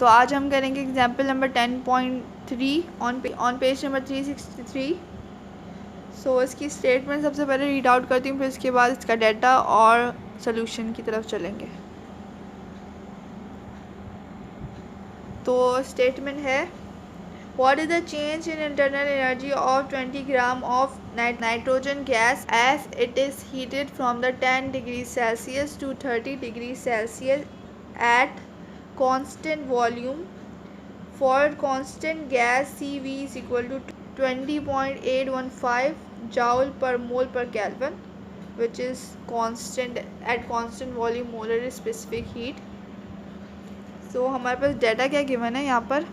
तो आज हम करेंगे example number 10.3 on page number 363। सो इसकी स्टेटमेंट सबसे पहले रीड आउट करती हूँ, फिर इसके बाद इसका डाटा और सोल्यूशन की तरफ चलेंगे। तो स्टेटमेंट है, What is the change in internal energy of 20 gram of nitrogen gas as it is heated from the 10 degrees Celsius to 30 degrees Celsius at constant volume? For constant gas, CV is equal to 20.815 joule per mole per Kelvin, which is constant at constant volume molar specific heat. So हमारे पास data क्या given है यहाँ पर।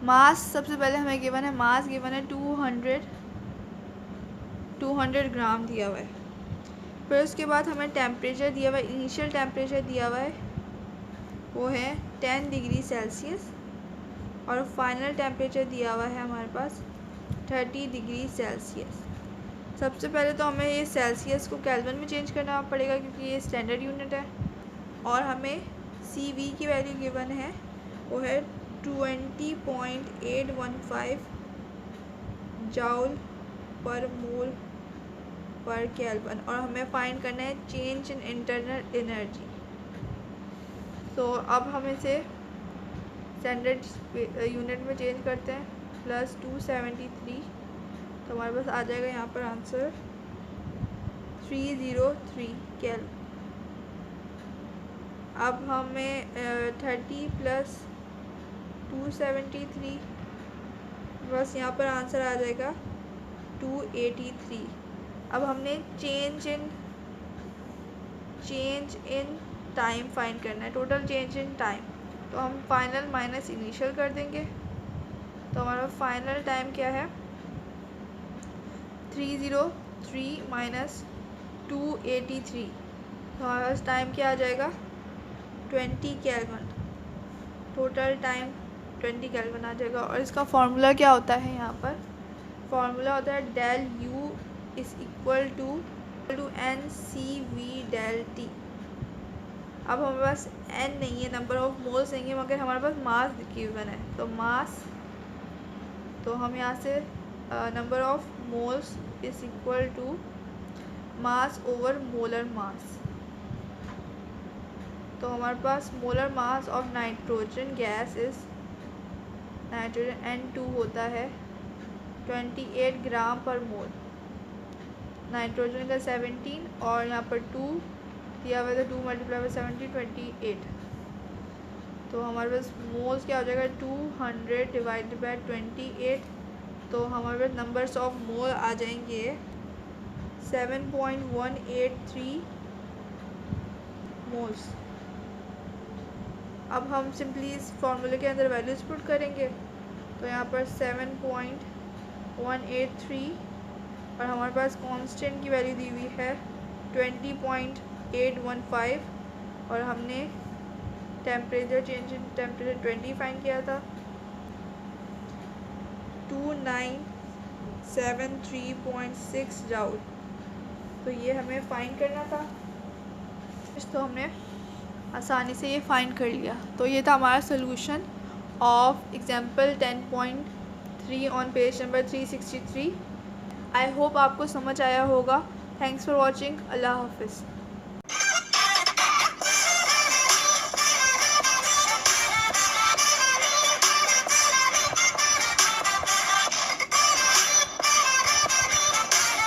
मास सबसे पहले हमें given है, mass given है 200 ग्राम दिया हुआ है। फिर उसके बाद हमें टेम्परेचर दिया हुआ है, इनिशियल टेम्परेचर दिया हुआ है वो है 10 डिग्री सेल्सियस और फाइनल टेम्परेचर दिया हुआ है हमारे पास 30 डिग्री सेल्सियस। सबसे पहले तो हमें ये सेल्सियस को केल्विन में चेंज करना पड़ेगा क्योंकि ये स्टैंडर्ड यूनिट है, और हमें CV की वैल्यू गिवन है वो है 20.815 जाउल पर मोल पर केल्विन, और हमें फाइंड करना है चेंज इन इंटरनल एनर्जी। तो अब हम इसे स्टैंडर्ड यूनिट में चेंज करते हैं, प्लस 273, तो हमारे पास आ जाएगा यहाँ पर आंसर 303 केल्विन। अब हमें 30 प्लस 273, बस यहाँ पर आंसर आ जाएगा 283। अब हमने चेंज इन टाइम फाइंड करना है, टोटल चेंज इन टाइम। तो हम फाइनल माइनस इनिशियल कर देंगे, तो हमारा फाइनल टाइम क्या है 303 माइनस 283, तो हमारे पास टाइम क्या आ जाएगा 20 केल्विन। टोटल टाइम 20 केल्विन आ जाएगा। और इसका फार्मूला क्या होता है, यहाँ पर फार्मूला होता है del U is equal to NCV del T। अब हमारे पास N नहीं है, नंबर ऑफ मोल्स नहीं है, मगर हमारे पास मास गिवन है, तो मास, तो हम यहाँ से number of moles is equal to mass over molar mass. तो हमारे पास molar mass of nitrogen gas is, nitrogen N2 होता है 28 ग्राम पर मोल, नाइट्रोजन का 17 और यहाँ पर 2 दिया हुआ था, 2 मल्टीप्लाई बाई 17 28। तो हमारे पास मोल्स क्या हो जाएगा 200 डिवाइडेड बाई 28, तो हमारे पास नंबर्स ऑफ मोल आ जाएंगे 7.183 मोल्स। अब हम सिंपली इस फॉर्मूले के अंदर वैल्यूज पुट करेंगे, तो यहाँ पर 7.183 और हमारे पास कांस्टेंट की वैल्यू दी हुई है 20.815, और हमने temperature change in temperature 20 find किया था, 2973.6 जाउल, तो ये हमें फाइंड करना था। तो हमने आसानी से ये फाइंड कर लिया। तो ये था हमारा solution of example 10.3 on page number 363। I hope आपको समझ आया होगा। Thanks for watching. अल्लाह हाफिज़।